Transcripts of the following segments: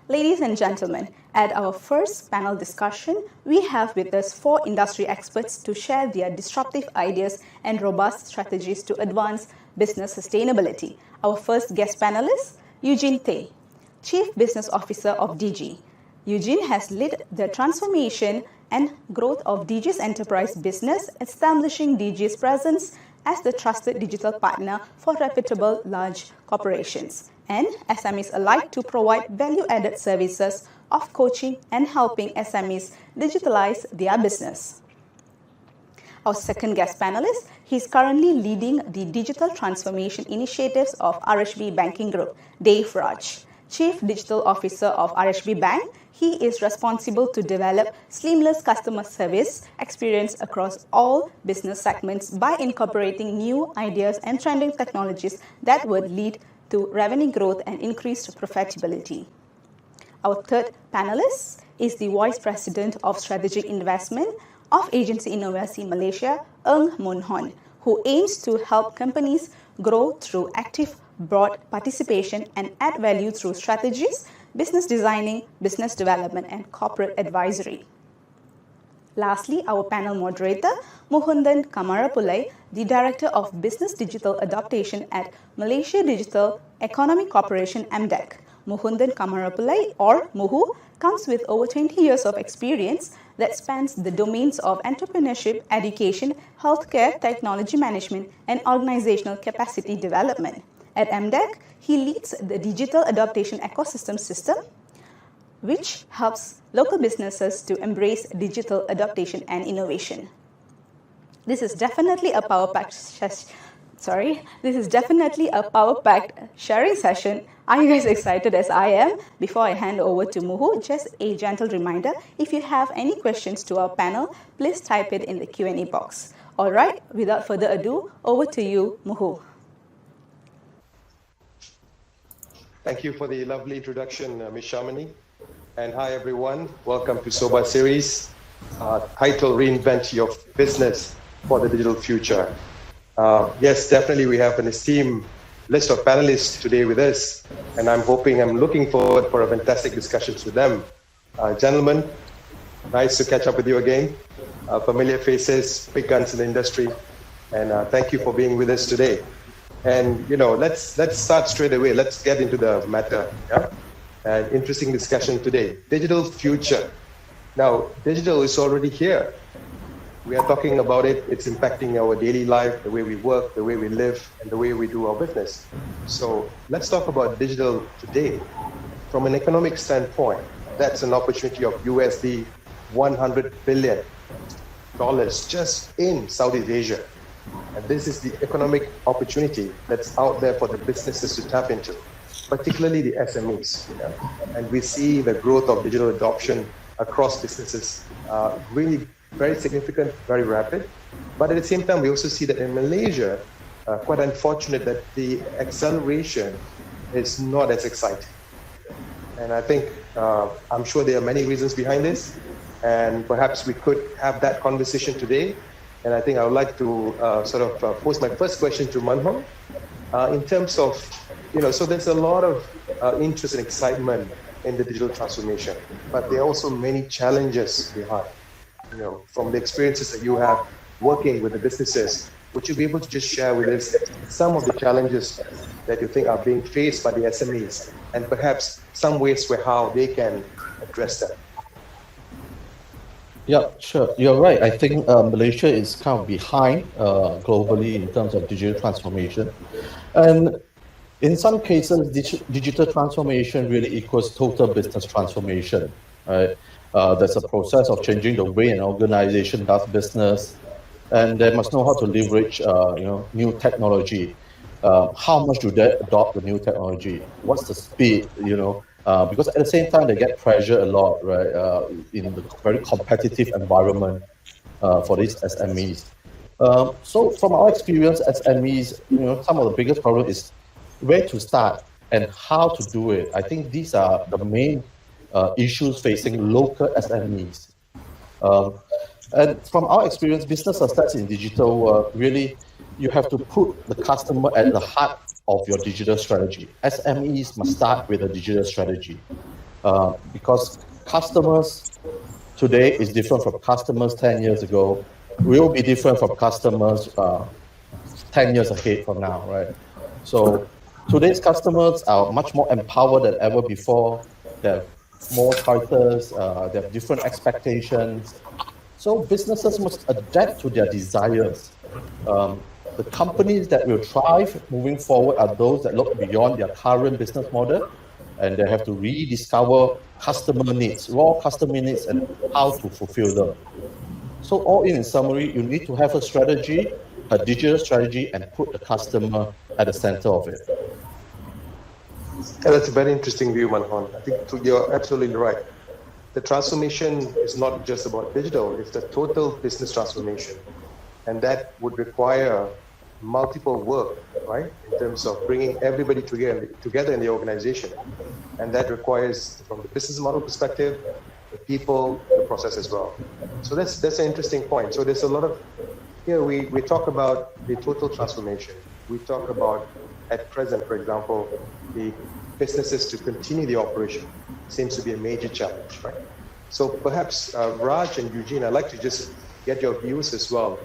Ladies and gentlemen, at our first panel discussion, we have with us 4 industry experts to share their disruptive ideas and robust strategies to advance business sustainability. Our first guest panelist, Eugene, Chief Business Officer of Digi. Eugene has led the transformation and growth of Digi's enterprise business, establishing Digi's presence as the trusted digital partner for reputable large corporations and SMEs alike to provide value-added services of coaching and helping SMEs digitalize their business. Our second guest panelist, he is currently leading the digital transformation initiatives of RHB Banking Group, Raaj. Chief Digital Officer of RHB Bank, he is responsible to develop seamless customer service experience across all business segments by incorporating new ideas and trending technologies that would lead to revenue growth and increased profitability. Our third panelist is the Vice President of Strategic Investment of Agensi Inovasi Malaysia, Muhundhan, who aims to help companies grow through active broad participation and add value through strategies, business designing, business development, and corporate advisory. Lastly, our panel moderator, Muhundhan Kamarapullai, the Director of Business Digital Adaptation at Malaysia Digital Economy Corporation, MDEC. Muhundhan Kamarapullai, or Muhu, comes with over 20 years of experience that spans the domains of entrepreneurship, education, healthcare, technology management, and organizational capacity development. At MDEC, he leads the digital adaptation ecosystem system, which helps local businesses to embrace digital adaptation and innovation. This is definitely a power-packed sharing session. Are you guys excited as I am? Before I hand over to Muhu, just a gentle reminder, if you have any questions to our panel, please type it in the Q&A box. All right, without further ado, over to you, Muhu. Thank you for the lovely introduction, Ms. Shamini. And hi, everyone. Welcome to SOBA series, title Reinvent Your Business for the Digital Future. Yes, definitely we have an esteemed list of panelists today with us, and I'm looking forward for a fantastic discussion with them. Gentlemen, nice to catch up with you again. Familiar faces, big guns in the industry, and thank you for being with us today. And let's start straight away. Let's get into the matter. Yeah? An interesting discussion today. Digital future. Now, digital is already here. We are talking about it. It's impacting our daily life, the way we work, the way we live, and the way we do our business. So let's talk about digital today. From an economic standpoint, that's an opportunity of USD $100 billion just in Southeast Asia. And this is the economic opportunity that's out there for the businesses to tap into, particularly the SMEs. And we see the growth of digital adoption across businesses really very significant, very rapid. But at the same time, we also see that in Malaysia, quite unfortunate that the acceleration is not as exciting. And I think, I'm sure there are many reasons behind this, and perhaps we could have that conversation today. And I think I would like to pose my first question to Muhundhan in terms of, so there's a lot of interest and excitement in the digital transformation, but there are also many challenges behind. From the experiences that you have working with the businesses, would you be able to just share with us some of the challenges that you think are being faced by the SMEs, and perhaps some ways where how they can address them? Yeah, sure. You're right. I think Malaysia is kind of behind globally in terms of digital transformation. And in some cases, digital transformation really equals total business transformation, right? There's a process of changing the way an organization does business, and they must know how to leverage, new technology. How much do they adopt the new technology? What's the speed, because at the same time, they get pressure a lot, right, in the very competitive environment for these SMEs. So from our experience as SMEs, some of the biggest problem is where to start and how to do it. I think these are the main issues facing local SMEs. And from our experience, business success in digital, really, you have to put the customer at the heart of your digital strategy. SMEs must start with a digital strategy. because customers today is different from customers 10 years ago, will be different from customers 10 years ahead from now, right? So today's customers are much more empowered than ever before. They have more choices, they have different expectations. So businesses must adapt to their desires. The companies that will thrive moving forward are those that look beyond their current business model, and they have to rediscover customer needs, raw customer needs, and how to fulfill them. So all in summary, you need to have a strategy, a digital strategy, and put the customer at the center of it. Yeah, that's a very interesting view, Muhundhan. I think you're absolutely right. The transformation is not just about digital, it's the total business transformation. And that would require multiple work, right? In terms of bringing everybody together in the organization. And that requires, from the business model perspective, the people, the process as well. So that's an interesting point. So there's a lot of, here we talk about the total transformation. We talk about, at present, for example, the businesses to continue the operation seems to be a major challenge, right? So perhaps Raj and Eugene, I'd like to just get your views as well.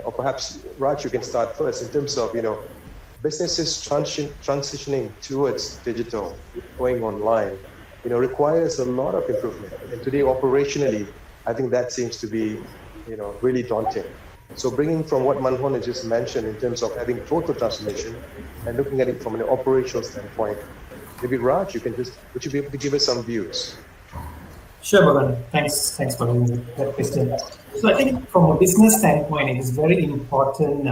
Or perhaps Raj, you can start first in terms of, businesses transitioning towards digital, going online, requires a lot of improvement. And today, operationally, I think that seems to be, really daunting. So bringing from what Muhundhan has just mentioned in terms of having total transformation and looking at it from an operational standpoint, maybe Raj, would you be able to give us some views? Sure, Berhad. Thanks for that question. So I think from a business standpoint, it is very important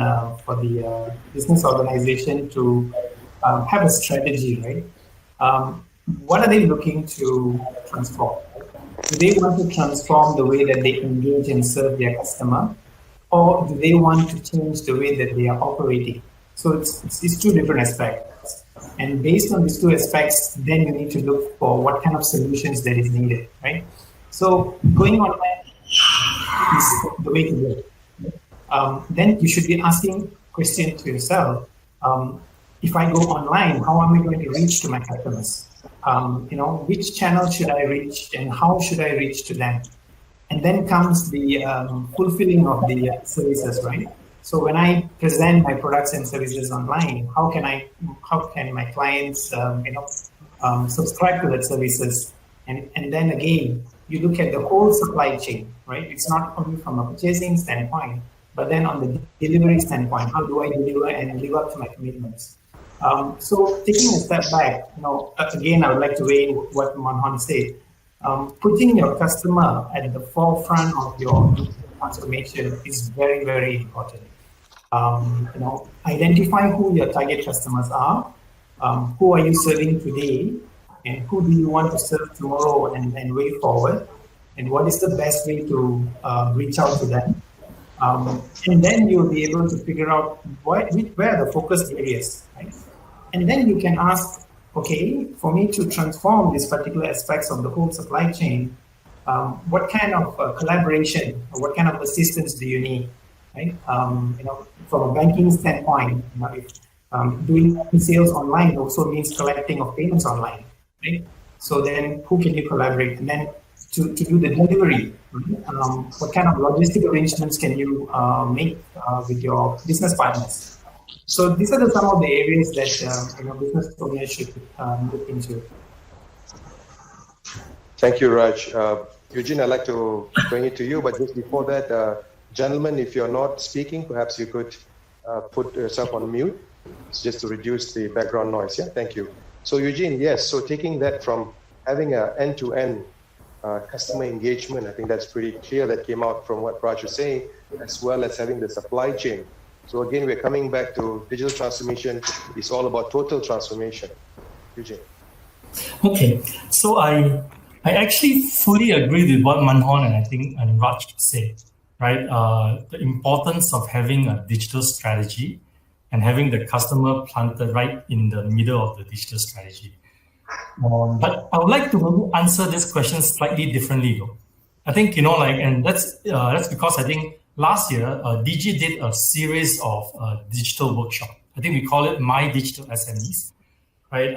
for the business organization to have a strategy, right? What are they looking to transform? Do they want to transform the way that they engage and serve their customer? Or do they want to change the way that they are operating? So it's two different aspects. And based on these two aspects, then you need to look for what kind of solutions that is needed, right? So going online is the way to go. Then you should be asking question to yourself, if I go online, how am I going to reach to my customers? Which channel should I reach and how should I reach to them? And then comes the fulfilling of the services, right? So when I present my products and services online, how can my clients, subscribe to that services? And then again, you look at the whole supply chain, right? It's not only from a purchasing standpoint, but then on the delivery standpoint, how do I deliver and live up to my commitments? So taking a step back, again, I would like to weigh in what Muhundhan said. Putting your customer at the forefront of your transformation is very, very important. Identify who your target customers are, who are you serving today, and who do you want to serve tomorrow and way forward, and what is the best way to reach out to them. And then you'll be able to figure out where are the focus areas, right? And then you can ask, okay, for me to transform these particular aspects of the whole supply chain, what kind of collaboration or what kind of assistance do you need, right? From a banking standpoint, if doing sales online also means collecting of payments online, right? So then who can you collaborate? And then to do the delivery, what kind of logistic arrangements can you make with your business partners? So these are some of the areas that business owners should look into. Thank you, Raj. Eugene, I'd like to bring it to you, but just before that, gentlemen, if you're not speaking, perhaps you could put yourself on mute, just to reduce the background noise. Yeah, thank you. So Eugene, yes, so taking that from having an end-to-end customer engagement, I think that's pretty clear that came out from what Raj was saying, as well as having the supply chain. So again, we're coming back to digital transformation. It's all about total transformation. Eugene. Okay, so I actually fully agree with what Muhundhan and Raj said, right? The importance of having a digital strategy and having the customer planted right in the middle of the digital strategy. But I would like to maybe answer this question slightly differently, though. I think, and that's because I think last year, Digi did a series of digital workshop. I think we call it My Digital SMEs. right?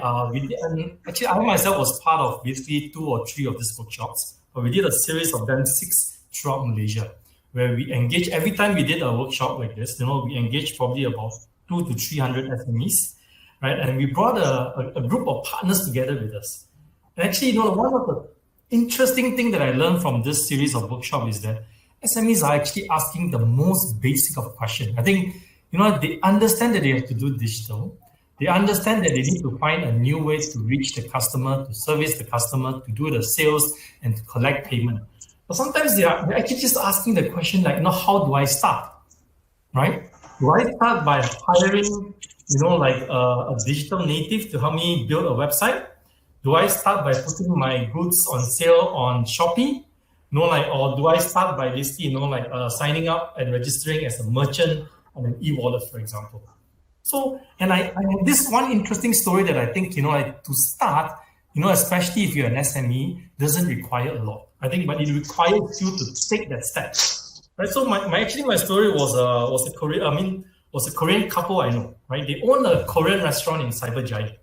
Actually, I myself was part of basically 2 or 3 of these workshops, but we did a series of them, 6 throughout Malaysia, where we engage. Every time we did a workshop like this, we engaged probably about 200 to 300 SMEs, right? And we brought a group of partners together with us. And actually, one of the interesting things that I learned from this series of workshops is that SMEs are actually asking the most basic of questions. I think, they understand that they have to do digital. They understand that they need to find a new way to reach the customer, to service the customer, to do the sales, and to collect payment. But sometimes they're actually just asking the question like, how do I start, right? Do I start by hiring, a digital native to help me build a website? Do I start by putting my goods on sale on Shopee? Or do I start by basically, signing up and registering as a merchant on an e-wallet, for example? So, and I have this one interesting story that I think, to start, especially if you're an SME, doesn't require a lot. I think, but it requires you to take that step. Right. So my story was a Korean couple I know, right? They own a Korean restaurant in Cyberjaya,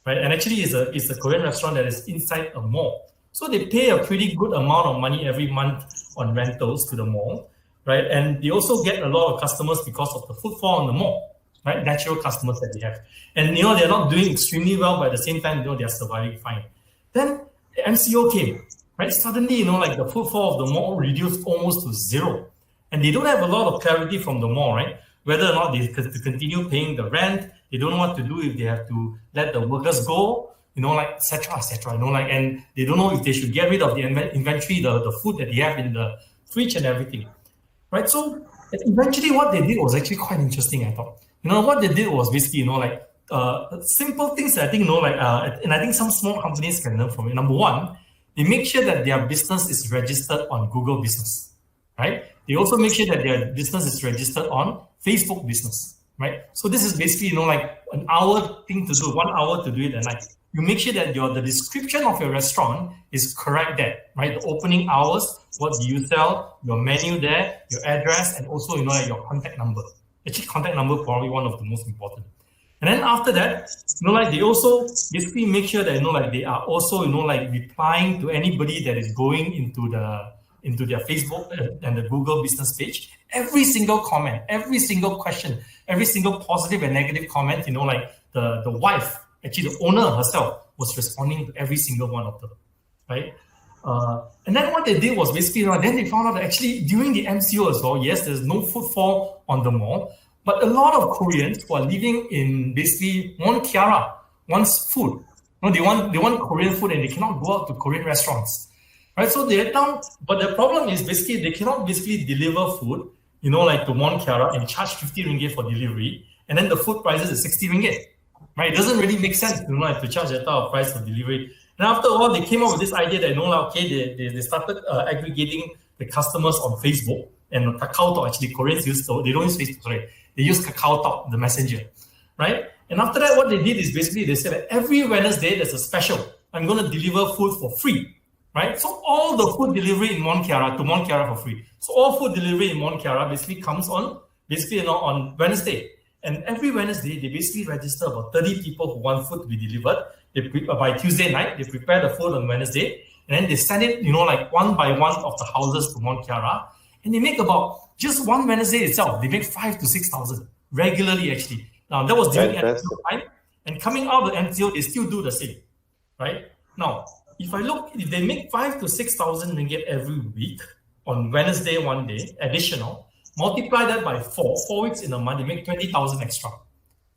right? And actually it's a Korean restaurant that is inside a mall. So they pay a pretty good amount of money every month on rentals to the mall, right? And they also get a lot of customers because of the footfall on the mall, right? Natural customers that they have. And, they're not doing extremely well, but at the same time, they're surviving fine. Then the MCO came, right? Suddenly, the footfall of the mall reduced almost to 0. And they don't have a lot of clarity from the mall, right? Whether or not they could continue paying the rent. They don't know what to do if they have to let the workers go, et cetera, and they don't know if they should get rid of the inventory, the food that they have in the fridge and everything, right? So eventually what they did was actually quite interesting, I thought. What they did was basically, simple things that I think, and I think some small companies can learn from it. Number one, they make sure that their business is registered on Google Business, right? They also make sure that their business is registered on Facebook Business, right? So this is basically, an hour thing to do, 1 hour to do it at night. You make sure that the description of your restaurant is correct there, right? The opening hours, what do you sell, your menu there, your address, and also, your contact number. Actually, contact number probably one of the most important. And then after that, they also basically make sure that, they are also, replying to anybody that is going into their Facebook and the Google business page. Every single comment, every single question, every single positive and negative comment, the wife, actually the owner herself, was responding to every single one of them, right? And then what they did was basically, then they found out that actually during the MCO as well, yes, there's no footfall on the mall, but a lot of Koreans who are living in basically Mont Kiara wants food. They want Korean food and they cannot go out to Korean restaurants, right? So they're down, but the problem is basically they cannot basically deliver food, to Mont Kiara and charge 50 ringgit for delivery, and then the food prices is 60 ringgit. Right? It doesn't really make sense, to charge that type of price for delivery. And after a while, they came up with this idea that, they started aggregating the customers on Facebook and KakaoTalk. Actually, Koreans they don't use Facebook, sorry. They use KakaoTalk, the messenger, right? And after that, what they did is basically they said that every Wednesday there's a special. I'm going to deliver food for free, right? So all the food delivery in Mont Kiara to Mont Kiara for free. So all food delivery in Mont Kiara basically comes on Wednesday. And every Wednesday, they basically register about 30 people who want food to be delivered. By Tuesday night, they prepare the food on Wednesday, and then they send it, one by one of the houses to Mont Kiara, and they make about, just one Wednesday itself, they make 5,000 to 6,000 regularly, actually. Now, that was during MCO time, and coming out of the MCO, they still do the same, right? Now, if they make 5,000 to 6,000 ringgit every week on Wednesday, one day, additional, multiply that by 4 weeks in a month, they make 20,000 extra.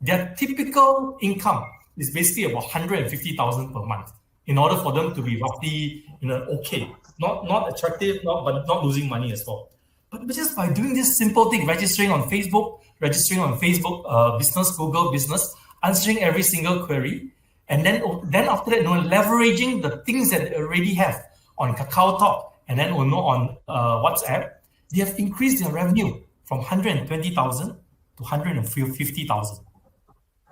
Their typical income is basically about 150,000 per month in order for them to be roughly, okay. Not attractive, but not losing money as well. But just by doing this simple thing, registering on Facebook Business, Google Business, answering every single query, and then after that, leveraging the things that they already have on KakaoTalk and then on WhatsApp, they have increased their revenue from 120,000 to 150,000.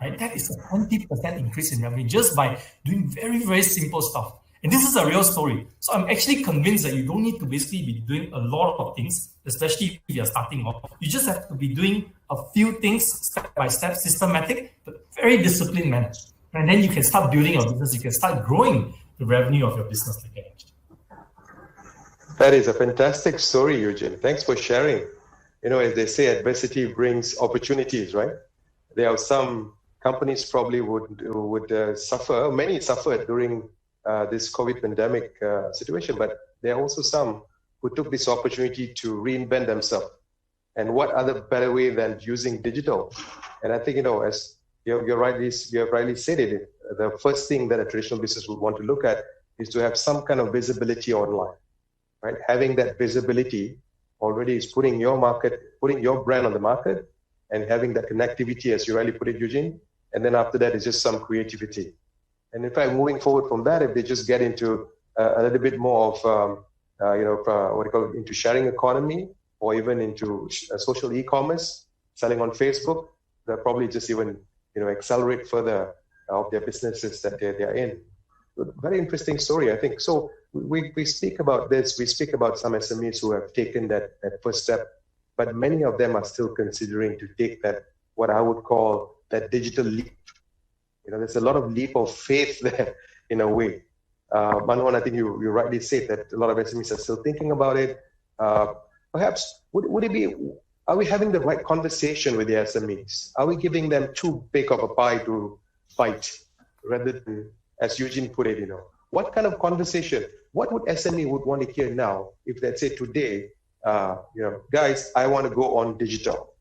Right? That is a 20% increase in revenue just by doing very, very simple stuff. And this is a real story. So I'm actually convinced that you don't need to basically be doing a lot of things, especially if you're starting off. You just have to be doing a few things step by step, systematic, but very disciplined manner. And then you can start building your business. You can start growing the revenue of your business like that. That is a fantastic story, Eugene. Thanks for sharing. You know, as they say, adversity brings opportunities, right? There are some companies probably would suffer. Many suffered during this COVID pandemic situation, but there are also some who took this opportunity to reinvent themselves. And what other better way than using digital? And I think, you know, as you have rightly said it, the first thing that a traditional business would want to look at is to have some kind of visibility online, right? Having that visibility already is putting your brand on the market and having that connectivity, as you rightly put it, Eugene. And then after that is just some creativity. And in fact, moving forward from that, if they just get into a little bit more of, into sharing economy, or even into social e-commerce, selling on Facebook, they'll probably just even, you know, accelerate further of their businesses that they're in. Very interesting story, I think. So we speak about this. We speak about some SMEs who have taken that first step, but many of them are still considering to take that, what I would call that digital leap. You know, there's a lot of leap of faith there in a way. Manmohan, I think you rightly said that a lot of SMEs are still thinking about it. Perhaps, would it be, are we having the right conversation with the SMEs? Are we giving them too big of a pie to bite, rather than, as Eugene put it, you know, what kind of conversation, what would SME would want to hear now if let's say today, you know, guys, I want to go on digital,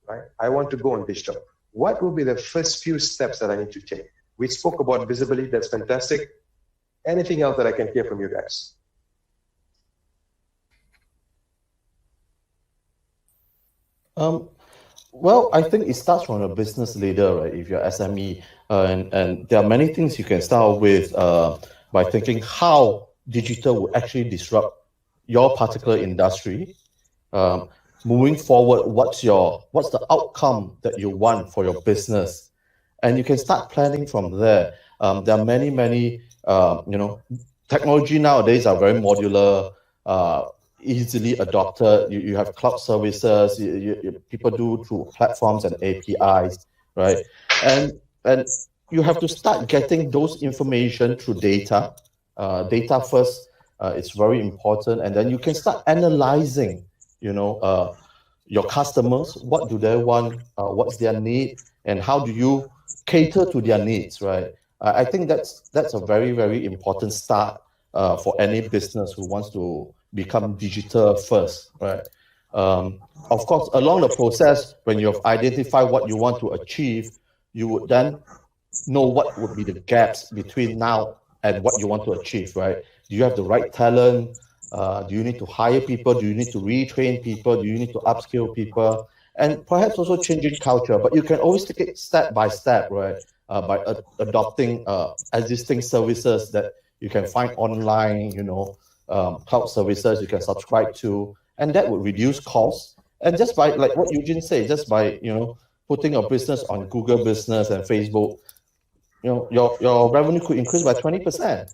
right? I want to go on digital. What will be the first few steps that I need to take? We spoke about visibility, that's fantastic. Anything else that I can hear from you guys? Well, I think it starts from a business leader, right? If you're SME, and there are many things you can start with by thinking how digital will actually disrupt your particular industry. Moving forward, what's the outcome that you want for your business, and you can start planning from there. There are many technology nowadays are very modular. Easily adopted. You have cloud services. People do through platforms and APIs, right? And you have to start getting those information through data. Data first is very important, and then you can start analyzing, your customers. What do they want? What's their need, and how do you cater to their needs, right? I think that's a very, very important start for any business who wants to become digital first, right? Of course, along the process, when you have identified what you want to achieve, you would then know what would be the gaps between now and what you want to achieve, right? Do you have the right talent? Do you need to hire people? Do you need to retrain people? Do you need to upskill people? And perhaps also changing culture, but you can always take it step by step, right? By adopting existing services that you can find online, cloud services you can subscribe to, and that would reduce costs. And just by, like what Eugene said, just by putting your business on Google Business and Facebook, your revenue could increase by 20%.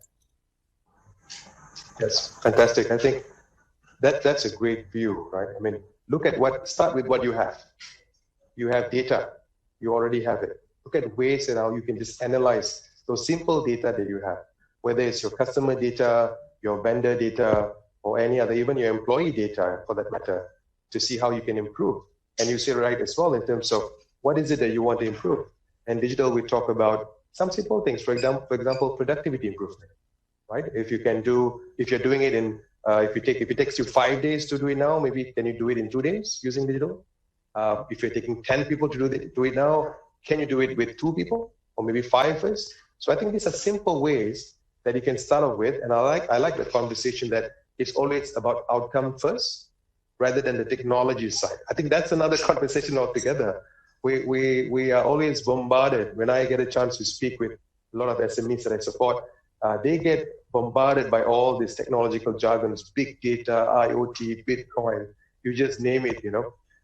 Yes, fantastic. I think that's a great view, right? I mean, start with what you have. You have data, you already have it. Look at ways and how you can just analyze those simple data that you have, whether it's your customer data, your vendor data, or any other, even your employee data for that matter, to see how you can improve. And you say right as well in terms of what is it that you want to improve. And digital, we talk about some simple things. For example, productivity improvement, right? If you're doing it in, if it takes you 5 days to do it now, maybe can you do it in 2 days using digital? If you're taking 10 people to do it now, can you do it with 2 people or maybe 5 first? So I think these are simple ways that you can start off with. And I like the conversation that it's always about outcome first rather than the technology side. I think that's another conversation altogether. We are always bombarded. When I get a chance to speak with a lot of SMEs that I support, they get bombarded by all these technological jargons, big data, IoT, Bitcoin, you just name it,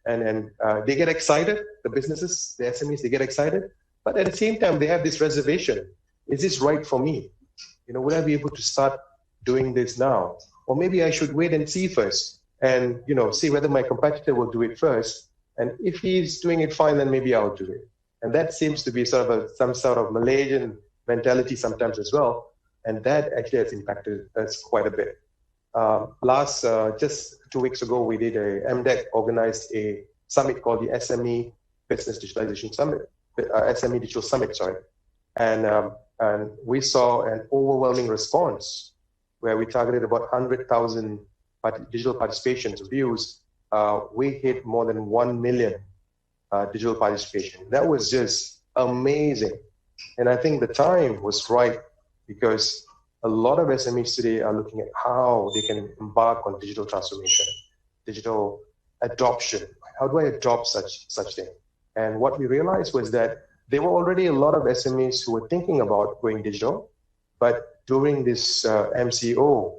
and they get excited, the businesses, the SMEs, they get excited. But at the same time, they have this reservation. Is this right for me? Would I be able to start doing this now? Or maybe I should wait and see first and, see whether my competitor will do it first. And if he's doing it fine, then maybe I'll do it. And that seems to be sort of some sort of Malaysian mentality sometimes as well. And that actually has impacted us quite a bit. Just 2 weeks ago, we did MDEC organized a summit called the SME Business Digitalization Summit, SME Digital Summit, sorry. And we saw an overwhelming response where we targeted about 100,000 digital participations views. We hit more than 1 million digital participation. That was just amazing. And I think the time was right because a lot of SMEs today are looking at how they can embark on digital transformation, digital adoption. How do I adopt such thing? And what we realized was that there were already a lot of SMEs who were thinking about going digital, but during this MCO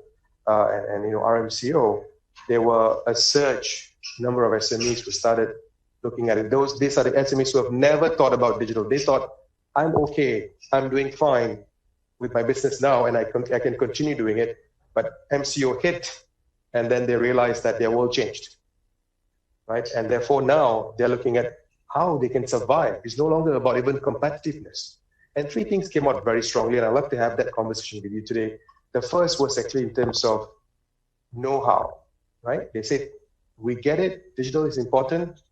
and RMCO, there were a surge number of SMEs who started looking at it. These are the SMEs who have never thought about digital. They thought, I'm okay, I'm doing fine with my business now, and I can continue doing it. But MCO hit, and then they realized that their world changed, right? And therefore now they're looking at how they can survive. It's no longer about even competitiveness. And 3 things came out very strongly, and I'd love to have that conversation with you today. The first was actually in terms of know-how, right? They said, we get it, digital is important,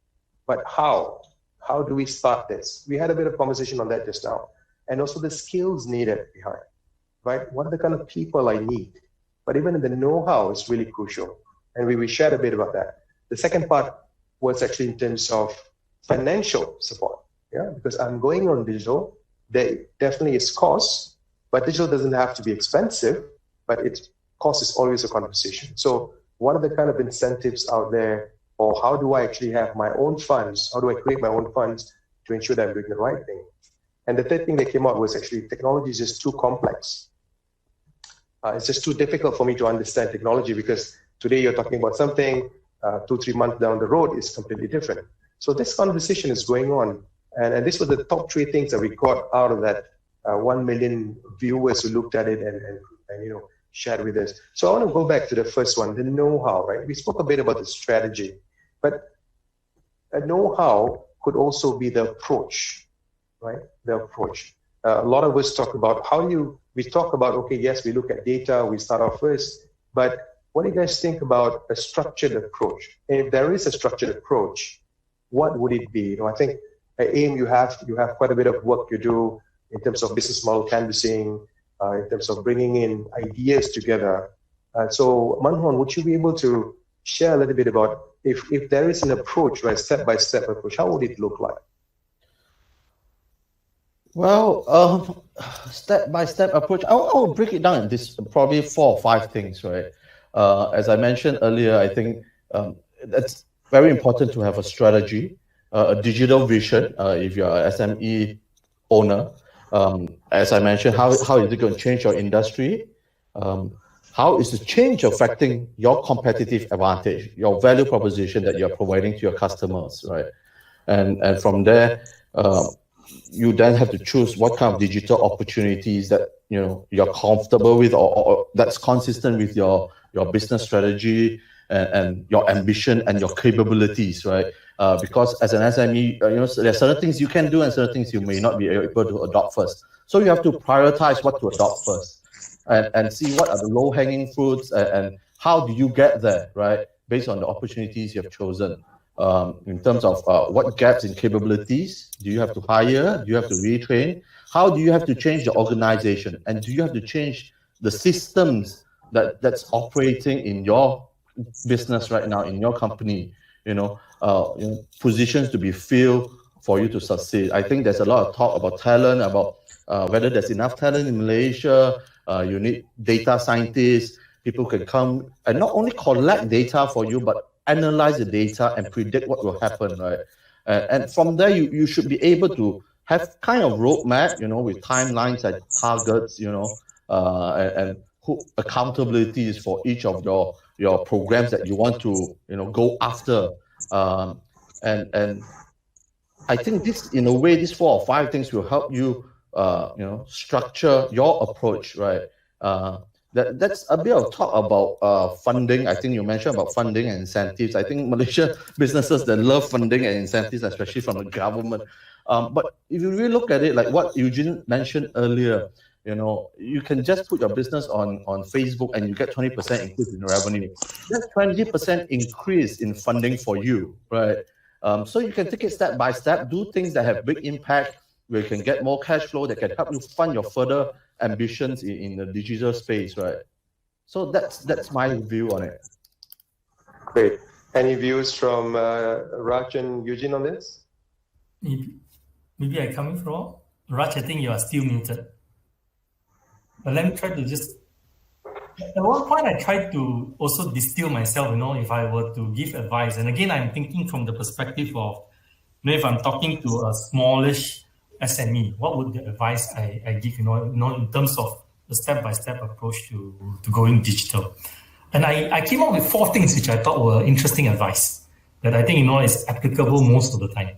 but how? How do we start this? We had a bit of conversation on that just now. And also the skills needed behind, right? What are the kind of people I need? But even the know-how is really crucial. And we shared a bit about that. The second part was actually in terms of financial support, yeah? Because I'm going on digital, there definitely is cost, but digital doesn't have to be expensive, but cost is always a conversation. So what are the kind of incentives out there, or how do I actually have my own funds? How do I create my own funds to ensure that I'm doing the right thing? And the third thing that came out was actually technology is just too complex. It's just too difficult for me to understand technology because today you're talking about something, 2-3 months down the road is completely different. So this conversation is going on. And this was the top 3 things that we got out of that 1 million viewers who looked at it and shared with us. So I want to go back to the first one, the know-how, right? We spoke a bit about the strategy, but a know-how could also be the approach, right? The approach. A lot of us talk about we talk about, okay, yes, we look at data, we start off first, but what do you guys think about a structured approach? And if there is a structured approach, what would it be? I think at AIM, you have quite a bit of work you do in terms of business model canvassing, in terms of bringing in ideas together. So Muhundhan, would you be able to share a little bit about if there is an approach, right, step-by-step approach, how would it look like? Well, step-by-step approach, I'll break it down in this probably 4 or 5 things, right? As I mentioned earlier, I think that's very important to have a strategy, a digital vision. If you're an SME owner, as I mentioned, how is it going to change your industry? How is the change affecting your competitive advantage, your value proposition that you're providing to your customers, right? And from there, you then have to choose what kind of digital opportunities that you're comfortable with, or that's consistent with your business strategy and your ambition and your capabilities, right? Because as an SME, there are certain things you can do and certain things you may not be able to adopt first. So you have to prioritize what to adopt first, and see what are the low-hanging fruits and how do you get there, right? Based on the opportunities you have chosen. In terms of what gaps in capabilities do you have to hire? Do you have to retrain? How do you have to change the organization? And do you have to change the systems that's operating in your business right now, in your company? Positions to be filled for you to succeed. I think there's a lot of talk about talent, about whether there's enough talent in Malaysia. You need data scientists. People can come and not only collect data for you, but analyze the data and predict what will happen, right? And from there, you should be able to have kind of roadmap, with timelines and targets, and accountabilities for each of your programs that you want to, go after. And I think this, in a way, these 4 or 5 things will help you, structure your approach, right? That's a bit of talk about funding. I think you mentioned about funding and incentives. I think Malaysia businesses that love funding and incentives, especially from the government, But if you really look at it, like what Eugene mentioned earlier, you can just put your business on Facebook and you get 20% increase in revenue. That's 20% increase in funding for you, right? So you can take it step by step, do things that have big impact, where you can get more cash flow that can help you fund your further ambitions in the digital space, right? So that's my view on it. Great. Any views from Raaj and Eugene on this? Maybe I come in from Raaj. I think you are still muted. But let me try to just. At one point, I tried to also distill myself. If I were to give advice, and again, I'm thinking from the perspective of, if I'm talking to a smallish SME, what would the advice I give? In terms of the step-by-step approach to going digital. And I came up with 4 things which I thought were interesting advice that I think is applicable most of the time,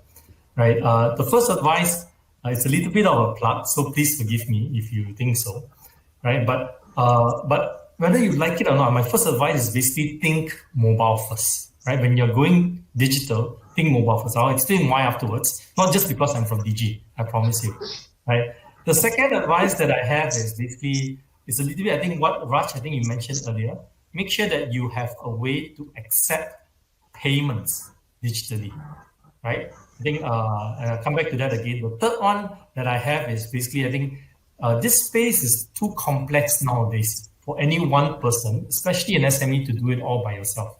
right? The first advice is a little bit of a plug, so please forgive me if you think so, right? But whether you like it or not, my first advice is basically think mobile first, right? When you're going digital, think mobile first. I'll explain why afterwards, not just because I'm from Digi, I promise you, right? The second advice that I have is basically, it's a little bit, I think what Raaj, I think you mentioned earlier, make sure that you have a way to accept payments digitally, right? I think, and I'll come back to that again. The third one that I have is basically, I think this space is too complex nowadays for any one person, especially an SME, to do it all by yourself.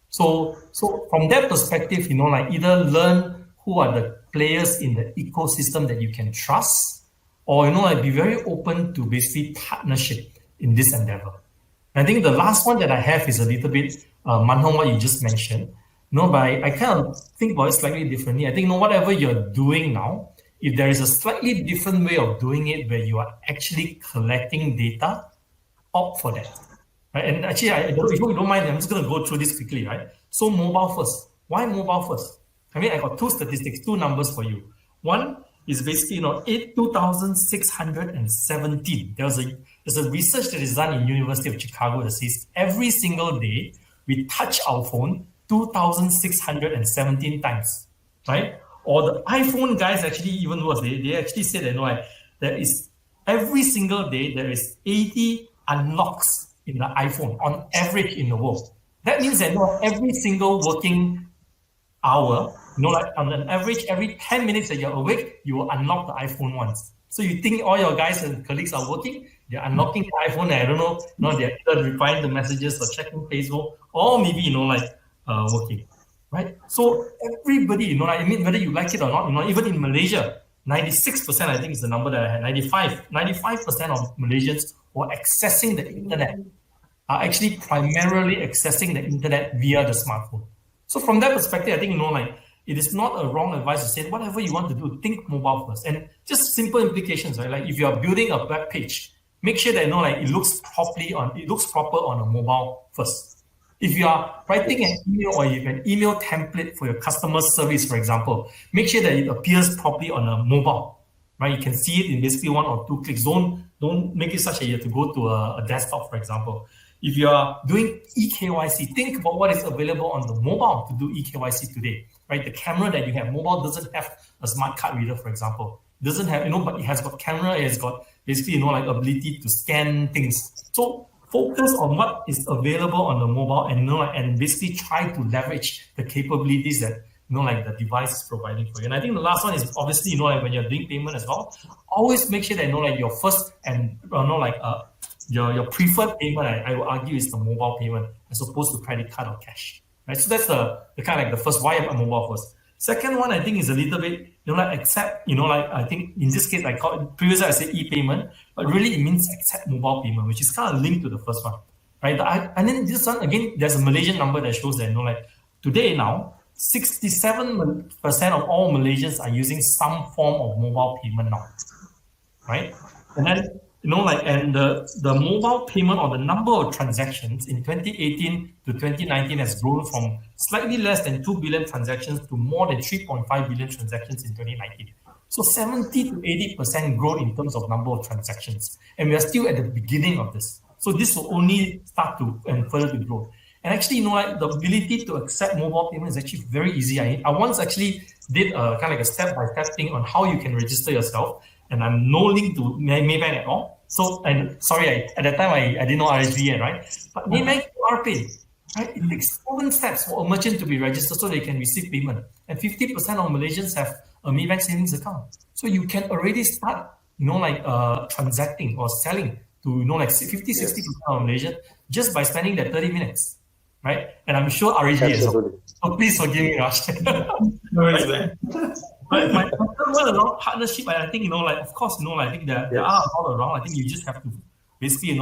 So from that perspective, either learn who are the players in the ecosystem that you can trust, or, be very open to basically partnership in this endeavor. I think the last one that I have is a little bit, Manhong, what you just mentioned. But I kind of think about it slightly differently. I think, whatever you're doing now, if there is a slightly different way of doing it where you are actually collecting data, opt for that. Right? And actually, if you don't mind, I'm just going to go through this quickly, right? So mobile first. Why mobile first? I got 2 statistics, 2 numbers for you. One is basically, 2,617. There's a research that is done in University of Chicago that says every single day we touch our phone 2,617 times, right? Or the iPhone guys actually even worse. They actually say that there is every single day there is 80 unlocks in the iPhone on average in the world. That means that every single working hour, on an average, every 10 minutes that you're awake, you will unlock the iPhone once. So you think all your guys and colleagues are working, they're unlocking the iPhone, and I don't know, they're either replying the messages or checking Facebook, or maybe, working, right? So everybody, whether you like it or not, even in Malaysia, 96%, I think is the number that I had, 95% of Malaysians who are accessing the internet are actually primarily accessing the internet via the smartphone. So from that perspective, I think, it is not a wrong advice to say whatever you want to do, think mobile first. And just simple implications, right? Like if you are building a web page, make sure that it looks proper on a mobile first. If you are writing an email or you have an email template for your customer service, for example, make sure that it appears properly on a mobile, right? You can see it in basically 1 or 2 clicks. Don't make it such that you have to go to a desktop, for example. If you are doing eKYC, think about what is available on the mobile to do eKYC today, right? The camera that you have, mobile doesn't have a smart card reader, for example. It doesn't have, but it has got camera, it has got basically, ability to scan things. So focus on what is available on the mobile and basically try to leverage the capabilities that, the device is providing for you. And I think the last one is obviously, when you're doing payment as well, always make sure that, your first and, your preferred payment, I would argue, is the mobile payment as opposed to credit card or cash, right? So that's the kind of the first, why am I mobile first? Second one, I think, is a little bit, accept, I think in this case, I call it, previously I said e-payment, but really it means accept mobile payment, which is kind of linked to the first one, right? And then this one, again, there's a Malaysian number that shows that, today now, 67% of all Malaysians are using some form of mobile payment now, right? And then, and the mobile payment or the number of transactions in 2018 to 2019 has grown from slightly less than 2 billion transactions to more than 3.5 billion transactions in 2019. So 70 to 80% growth in terms of number of transactions. And we are still at the beginning of this. So this will only start to and further to grow. And actually, like the ability to accept mobile payment is actually very easy. I once actually did a kind of like a step-by-step thing on how you can register yourself, and I'm no link to Maybank at all. So, and sorry, at that time I didn't know RSV yet, right? But Maybank QR Pay, right? It takes 7 steps for a merchant to be registered so they can receive payment. And 50% of Malaysians have a Maybank savings account. So you can already start, transacting or selling to, like 50-60% of Malaysians just by spending that 30 minutes, right? And I'm sure RSV is. So please forgive me, Raj. No worries, man. My around partnership, I think, of course, I think there are all around. I think you just have to basically,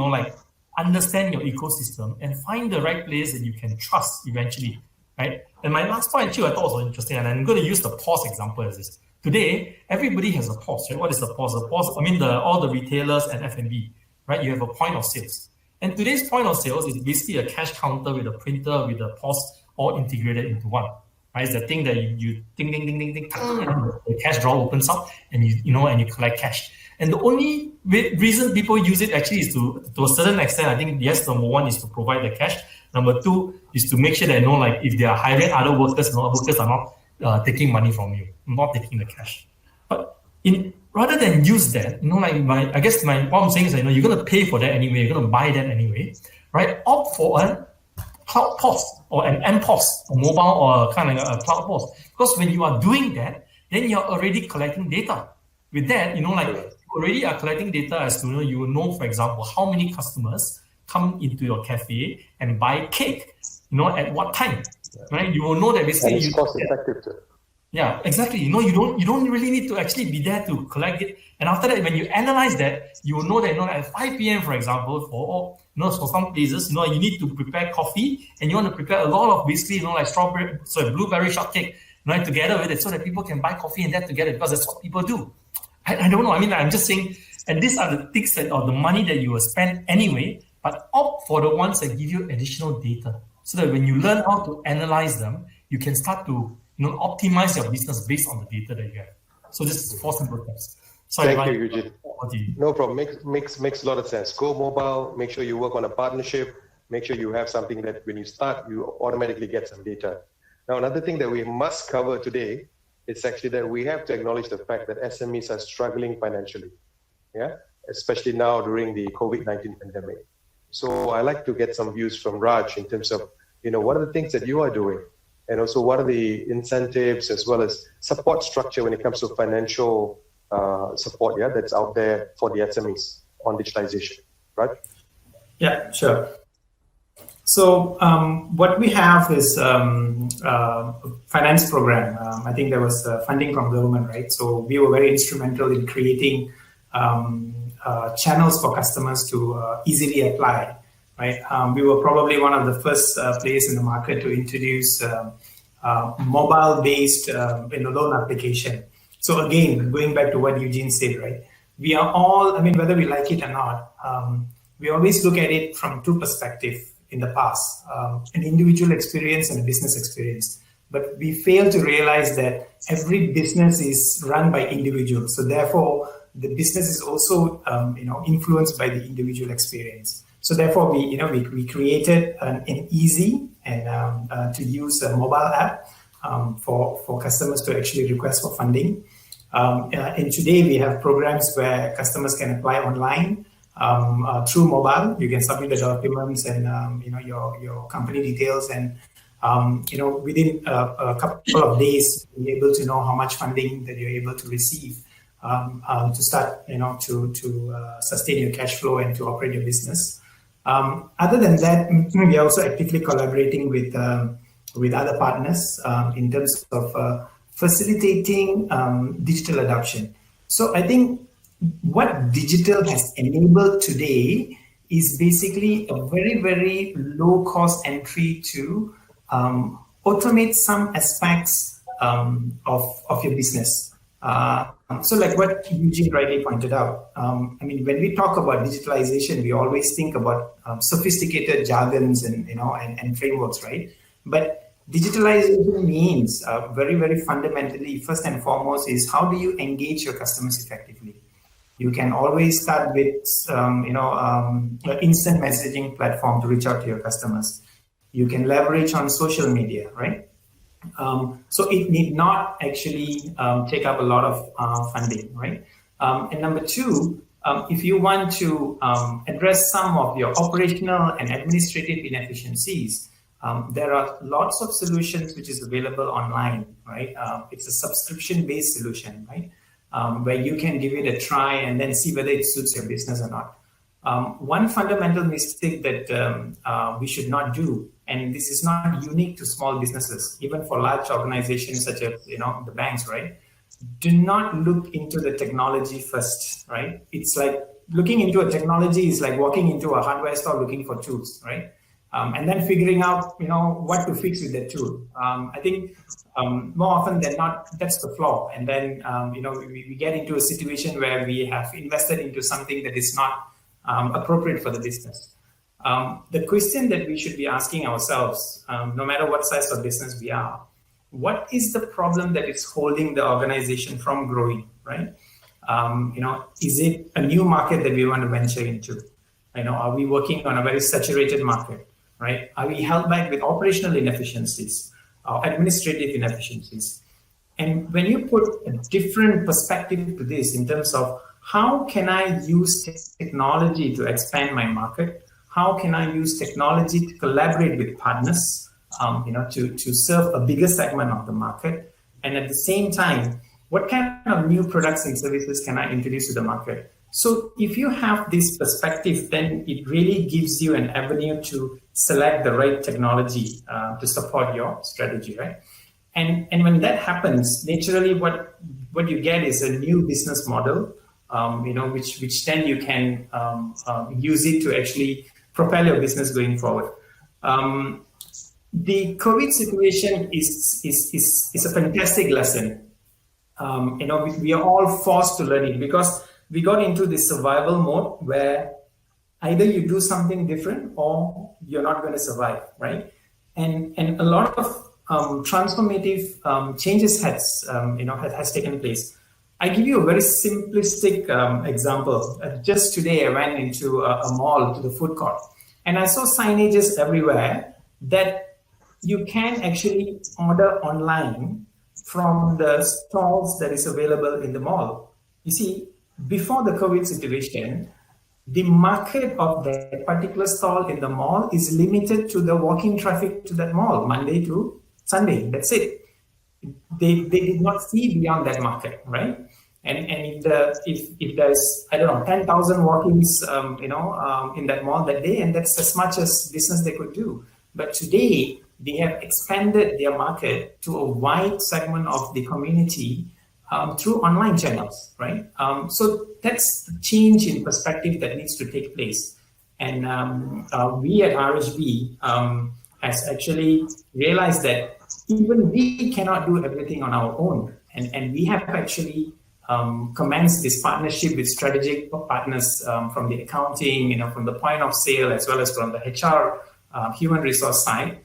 understand your ecosystem and find the right players that you can trust eventually, right? And my last point, too, I thought was interesting, and I'm going to use the POS example as this. Today, everybody has a POS, right? What is the POS? The POS, all the retailers and F&B, right? You have a point of sales. And today's point of sales is basically a cash counter with a printer with a POS all integrated into one. Right, it's the thing that you ding, ding, ding, ding, ding, the cash drawer opens up and you collect cash. And the only reason people use it actually is to a certain extent. I think yes, number one is to provide the cash. Number two is to make sure that if they are hiring other workers, workers are not taking money from you, not taking the cash. But rather than use that, I guess what I'm saying is that you're going to pay for that anyway. You're going to buy that anyway, right? Opt for a cloud POS or an MPOS, a mobile or kind of a cloud POS. Because when you are doing that, then you're already collecting data. With that, you already are collecting data as to, you will know, for example, how many customers come into your cafe and buy cake, at what time, right? You will know that basically and it's cost effective too. Yeah, exactly. You don't really need to actually be there to collect it. And after that, when you analyze that, you will know that at 5 p.m., for example, for some places, you need to prepare coffee and you want to prepare a lot of basically, like blueberry shortcake, together with it so that people can buy coffee and that together because that's what people do. I don't know. I'm just saying, and these are the things or the money that you will spend anyway, but opt for the ones that give you additional data so that when you learn how to analyze them, you can start to optimize your business based on the data that you have. So this is 4 simple steps. Sorry, Thank you, Eugene. No problem. Makes a lot of sense. Go mobile. Make sure you work on a partnership. Make sure you have something that when you start, you automatically get some data. Now, another thing that we must cover today is actually that we have to acknowledge the fact that SMEs are struggling financially. Yeah, especially now during the COVID-19 pandemic. So I like to get some views from Raj in terms of what are the things that you are doing. And also, what are the incentives as well as support structure when it comes to financial support, that's out there for the SMEs on digitalization, right? Yeah, sure. So what we have is finance program. I think there was funding from government, right? So we were very instrumental in creating channels for customers to easily apply. Right, we were probably one of the first players in the market to introduce mobile-based loan application. So again, going back to what Eugene said, right, we are all, whether we like it or not, we always look at it from 2 perspectives in the past, an individual experience and a business experience. But we fail to realize that every business is run by individuals. So therefore, the business is also influenced by the individual experience. So therefore, we created an easy and to use a mobile app for customers to actually request for funding. And today we have programs where customers can apply online through mobile. You can submit the documents and your company details, and within a couple of days you'll be able to know how much funding that you're able to receive to start to sustain your cash flow and to operate your business. Other than that, we are also actively collaborating with other partners in terms of facilitating digital adoption. So I think what digital has enabled today is basically a very, very low cost entry to automate some aspects of your business. So like what Eugene rightly pointed out, when we talk about digitalization, we always think about sophisticated jargons and frameworks, right? But digitalization means very, very fundamentally, first and foremost, is how do you engage your customers effectively? You can always start with, an instant messaging platform to reach out to your customers. You can leverage on social media, right? So it need not actually take up a lot of funding, right? And number two, if you want to address some of your operational and administrative inefficiencies, there are lots of solutions which is available online, right? It's a subscription-based solution, right? Where you can give it a try and then see whether it suits your business or not. One fundamental mistake that we should not do, and this is not unique to small businesses, even for large organizations such as the banks, right? Do not look into the technology first, right? It's like looking into a technology is like walking into a hardware store looking for tools, right? And then figuring out what to fix with that tool. I think more often than not, that's the flaw. And then we get into a situation where we have invested into something that is not appropriate for the business. The question that we should be asking ourselves, no matter what size of business we are, what is the problem that is holding the organization from growing, right? Is it a new market that we want to venture into? Are we working on a very saturated market, right? Are we held back with operational inefficiencies or administrative inefficiencies? And when you put a different perspective to this in terms of how can I use technology to expand my market? How can I use technology to collaborate with partners, to serve a bigger segment of the market? And at the same time, what kind of new products and services can I introduce to the market? So if you have this perspective, then it really gives you an avenue to select the right technology to support your strategy, right? And when that happens, naturally what you get is a new business model, which then you can use it to actually propel your business going forward. The COVID situation is a fantastic lesson. We are all forced to learn it because we got into this survival mode where either you do something different or you're not going to survive, right? And a lot of transformative changes has taken place. I give you a very simplistic example. Just today, I went into a mall, to the food court, and I saw signages everywhere that you can actually order online from the stalls that is available in the mall. You see, before the COVID situation, the market of that particular stall in the mall is limited to the walking traffic to that mall, Monday to Sunday. That's it. They did not see beyond that market, right? And if there's 10,000 walk-ins in that mall that day, and that's as much as business they could do. But today they have expanded their market to a wide segment of the community through online channels, right? So that's the change in perspective that needs to take place. And we at RHB has actually realized that even we cannot do everything on our own. And we have actually commenced this partnership with strategic partners from the accounting, from the point of sale, as well as from the HR, human resource side,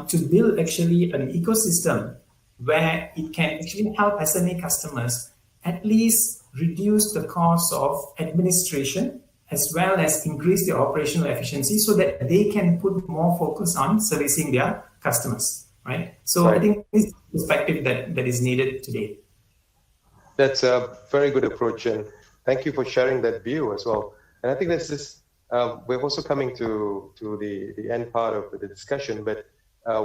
to build actually an ecosystem where it can actually help SME customers at least reduce the cost of administration as well as increase their operational efficiency so that they can put more focus on servicing their customers, right? So right. I think this is the perspective that is needed today. That's a very good approach, and thank you for sharing that view as well. And I think this is, we're also coming to the end part of the discussion, but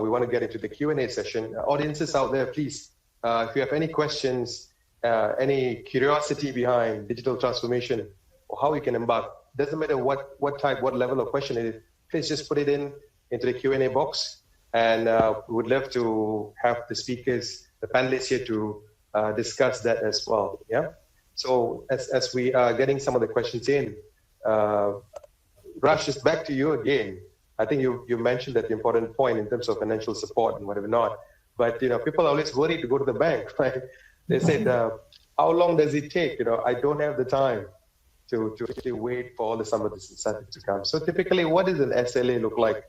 we want to get into the Q&A session. Audiences out there, please, if you have any questions, any curiosity behind digital transformation or how we can embark, doesn't matter what type, what level of question it is, please just put it into the Q&A box. And we would love to have the speakers, the panelists here to discuss that as well. Yeah. So as we are getting some of the questions in, Raaj, just back to you again. I think you mentioned that important point in terms of financial support and whatever not. But people are always worried to go to the bank, right? They said, how long does it take? I don't have the time to actually wait for all some of this incentive to come. So typically, what does an SLA look like?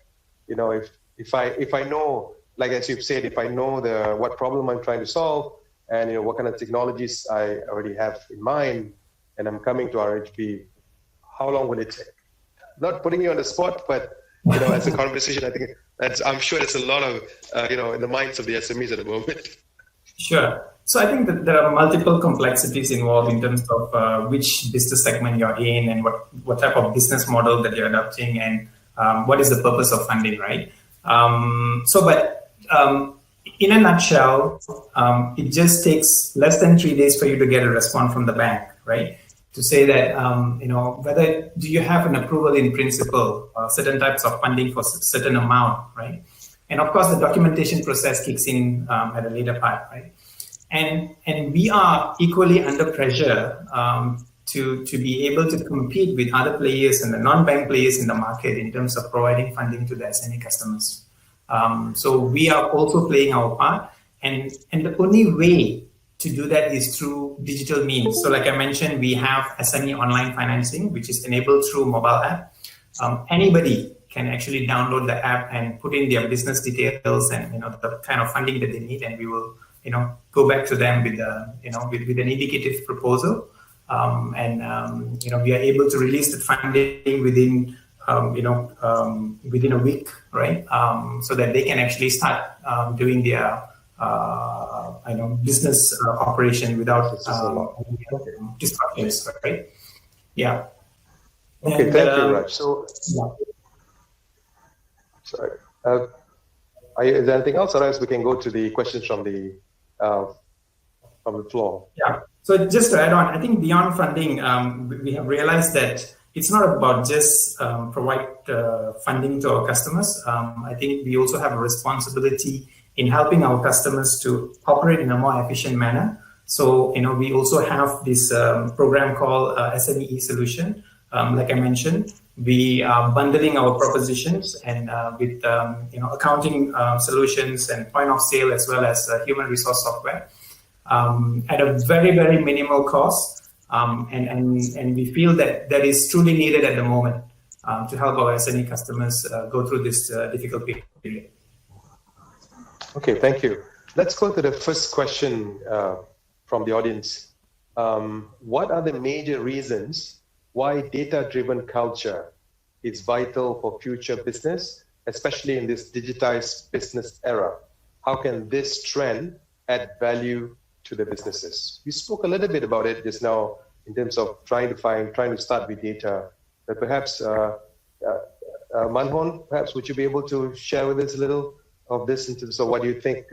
If I know, like as you've said, if I know what problem I'm trying to solve, and what kind of technologies I already have in mind, and I'm coming to RHB, how long will it take? Not putting you on the spot, but as a conversation, I think I'm sure there's a lot of, in the minds of the SMEs at the moment. Sure. So I think that there are multiple complexities involved in terms of which business segment you're in and what type of business model that you're adopting and what is the purpose of funding, right? In a nutshell, it just takes less than 3 days for you to get a response from the bank, right? To say that, whether do you have an approval in principle, certain types of funding for certain amount, right? And of course, the documentation process kicks in at a later part, right? And we are equally under pressure to be able to compete with other players and the non-bank players in the market in terms of providing funding to the SME customers. So we are also playing our part, and the only way to do that is through digital means. So like I mentioned, we have SME online financing, which is enabled through mobile app. Anybody can actually download the app and put in their business details and the kind of funding that they need, and we will go back to them with with an indicative proposal, we are able to release the funding within within a week, right? So that they can actually start doing their business operation without disruptions, right? Yeah. Okay, thank you, Raj. So, sorry. Is there anything else, or else we can go to the questions from the floor? Yeah. So just to add on, I think beyond funding, we have realized that it's not about just provide funding to our customers. I think we also have a responsibility in helping our customers to operate in a more efficient manner. So, we also have this program called SME Solution. Like I mentioned, we are bundling our propositions and with accounting solutions and point of sale, as well as human resource software at a very, very minimal cost. And we feel that that is truly needed at the moment to help our SME customers go through this difficult period. Okay, thank you. Let's go to the first question from the audience. What are the major reasons why data-driven culture is vital for future business, especially in this digitized business era? How can this trend add value to the businesses? You spoke a little bit about it just now in terms of trying to start with data, but perhaps Manhon, perhaps would you be able to share with us a little of this in terms of what you think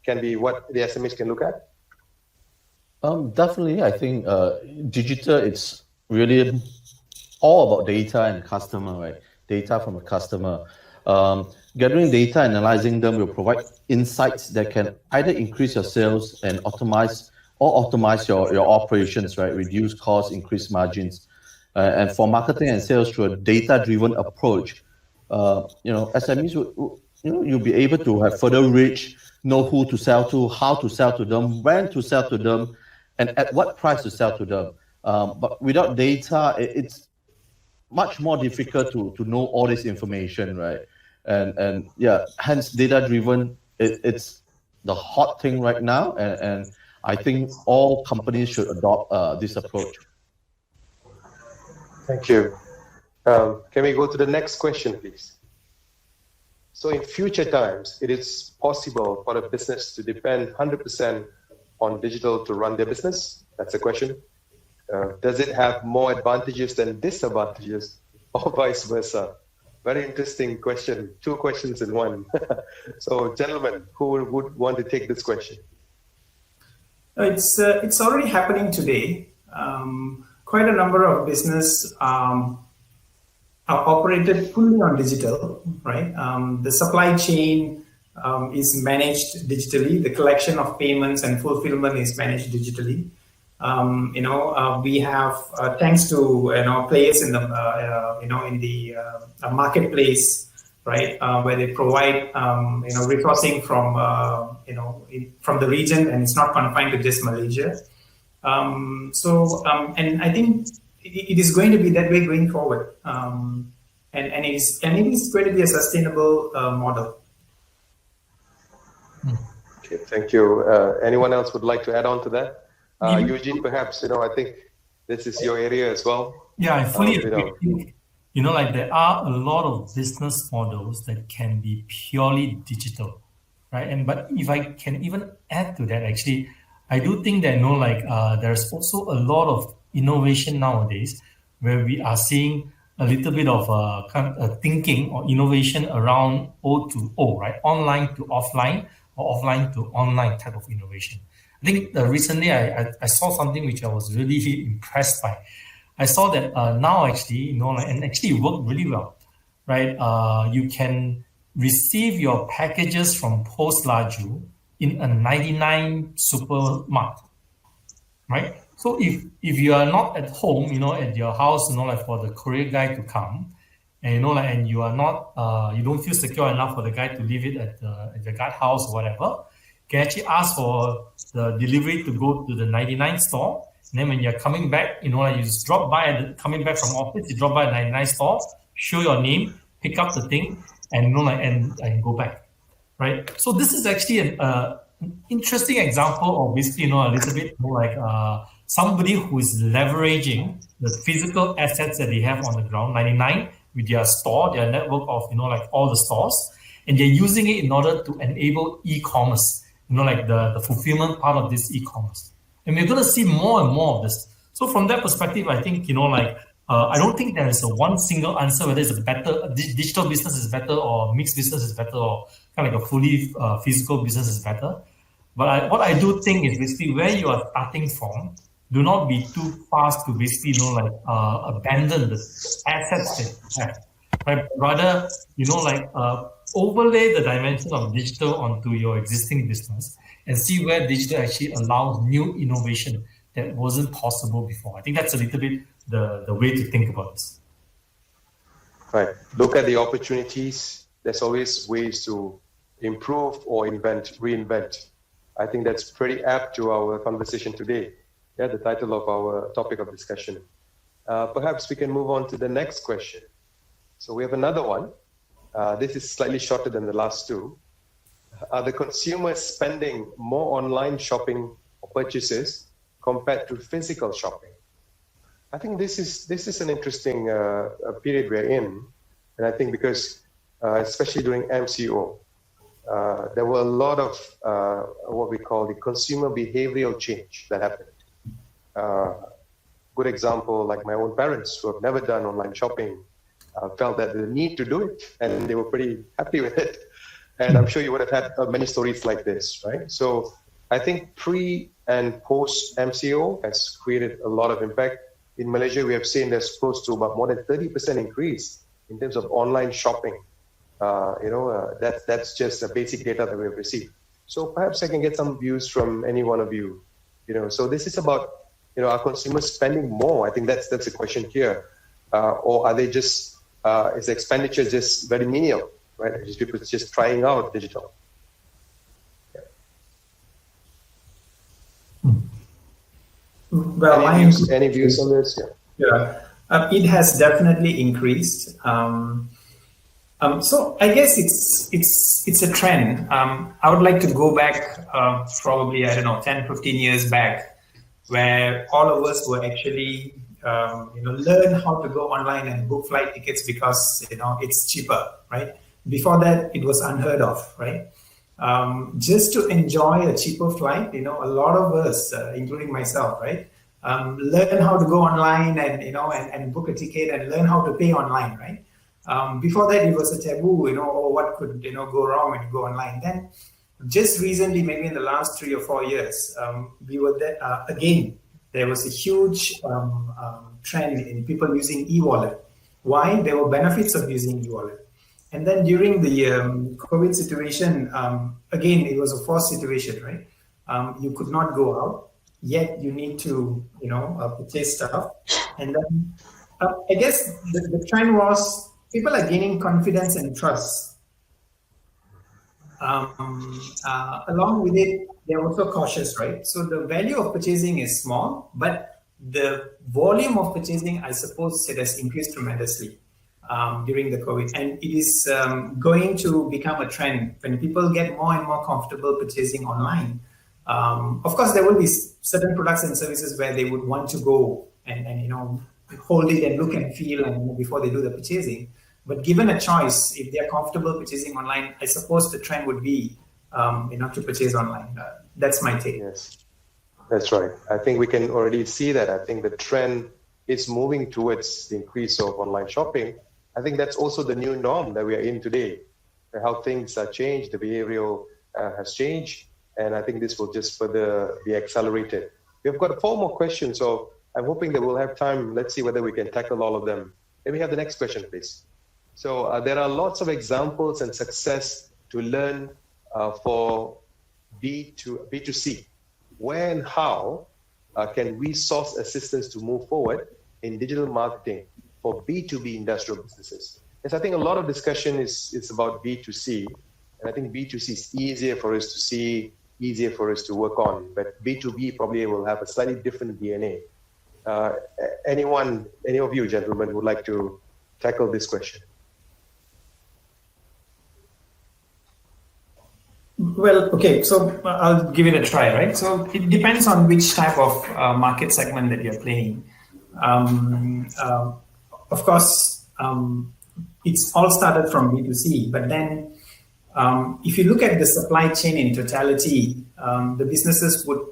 can be what the SMEs can look at? Definitely, I think digital, it's really all about data and customer, right? Data from a customer. Gathering data, analyzing them will provide insights that can either increase your sales and optimize your operations, right? Reduce costs, increase margins. And for marketing and sales through a data-driven approach, SMEs you'll be able to have further reach, know who to sell to, how to sell to them, when to sell to them, and at what price to sell to them. But without data, it's much more difficult to know all this information, right? And yeah, hence data-driven, it's the hot thing right now, and I think all companies should adopt this approach. Thank you. Can we go to the next question, please? So in future times, it is possible for a business to depend 100% on digital to run their business? That's the question. Does it have more advantages than disadvantages, or vice versa? Very interesting question. 2 questions in one. So, gentlemen, who would want to take this question? It's already happening today. Quite a number of business are operated fully on digital, right? The supply chain is managed digitally. The collection of payments and fulfillment is managed digitally. We have thanks to players in the in the marketplace, right, where they provide resourcing from from the region, and it's not confined to just Malaysia. And I think it is going to be that way going forward, and it is going to be a sustainable model. Okay, thank you. Anyone else would like to add on to that? Eugene, perhaps, I think this is your area as well. Yeah, I fully agree. like there are a lot of business models that can be purely digital, right? But if I can even add to that, actually, I do think that there's also a lot of innovation nowadays where we are seeing a little bit of thinking or innovation around O to O, right? Online to offline or offline to online type of innovation. I think recently I saw something which I was really impressed by. I saw that now actually, and actually it worked really well, right? You can receive your packages from Post Laju in a 99 supermarket, right? So if you are not at home, at your house, like for the courier guy to come, and and you are not, you don't feel secure enough for the guy to leave it at the guard house or whatever, you can actually ask for the delivery to go to the 99 store. And then when you're coming back, you just drop by, coming back from office, you drop by a 99 store, show your name, pick up the thing, and and go back, right? So this is actually an interesting example of basically, a little bit more like somebody who is leveraging the physical assets that they have on the ground, 99, with their store, their network of, all the stores, and they're using it in order to enable e-commerce, the fulfillment part of this e-commerce. And we're going to see more and more of this. So from that perspective, I think, I don't think there is a one single answer whether it's a better, digital business is better or mixed business is better or kind of like a fully physical business is better. But what I do think is basically where you are starting from, do not be too fast to basically, abandon the assets that you have. Right? Rather, overlay the dimension of digital onto your existing business and see where digital actually allows new innovation that wasn't possible before. I think that's a little bit the way to think about this. Right. Look at the opportunities. There's always ways to improve or reinvent. I think that's pretty apt to our conversation today. Yeah, the title of our topic of discussion. Perhaps we can move on to the next question. So we have another one. This is slightly shorter than the last two. Are the consumers spending more online shopping or purchases compared to physical shopping? I think this is an interesting period we're in, and I think because especially during MCO, there were a lot of what we call the consumer behavioral change that happened. Good example, like my own parents who have never done online shopping felt that the need to do it, and they were pretty happy with it. And I'm sure you would have had many stories like this, right? So I think pre and post MCO has created a lot of impact. In Malaysia, we have seen there's close to about more than 30% increase in terms of online shopping. That's just the basic data that we have received. So perhaps I can get some views from any one of you. So this is about, are consumers spending more? I think that's the question here. Or are they just, is the expenditure just very menial, right? Just people just trying out digital. Yeah. Well, any views on this? Yeah. It has definitely increased. So I guess it's a trend. I would like to go back probably, 10, 15 years back, where all of us were actually, learn how to go online and book flight tickets because, it's cheaper, right? Before that, it was unheard of, right? Just to enjoy a cheaper flight, a lot of us, including myself, right? Learn how to go online and, and book a ticket and learn how to pay online, right? Before that, it was a taboo, what could, go wrong when you go online. Then just recently, maybe in the last 3 or 4 years, we were there, again, there was a huge trend in people using e-wallet. Why? There were benefits of using e-wallet. And then during the COVID situation, again, it was a forced situation, right? You could not go out, yet you need to, purchase stuff. And then I guess the trend was people are gaining confidence and trust. Along with it, they're also cautious, right? So the value of purchasing is small, but the volume of purchasing, I suppose, it has increased tremendously during the COVID. And it is going to become a trend when people get more and more comfortable purchasing online. Of course, there will be certain products and services where they would want to go and hold it and look and feel and before they do the purchasing. But given a choice, if they're comfortable purchasing online, I suppose the trend would be to purchase online. That's my take. Yes, that's right. I think we can already see that. I think the trend is moving towards the increase of online shopping. I think that's also the new norm that we are in today. How things are changed, the behavioral has changed, and I think this will just further be accelerated. We've got 4 more questions, so I'm hoping that we'll have time. Let's see whether we can tackle all of them. Let me have the next question, please. So there are lots of examples and success to learn for B2C. Where and how can we source assistance to move forward in digital marketing for B2B industrial businesses? Yes, I think a lot of discussion is about B2C, and I think B2C is easier for us to see, easier for us to work on, but B2B probably will have a slightly different DNA. Any of you gentlemen would like to tackle this question? Well, okay, so I'll give it a try, right? So it depends on which type of market segment that you're playing. Of course, it's all started from B2C, but then if you look at the supply chain in totality, the businesses would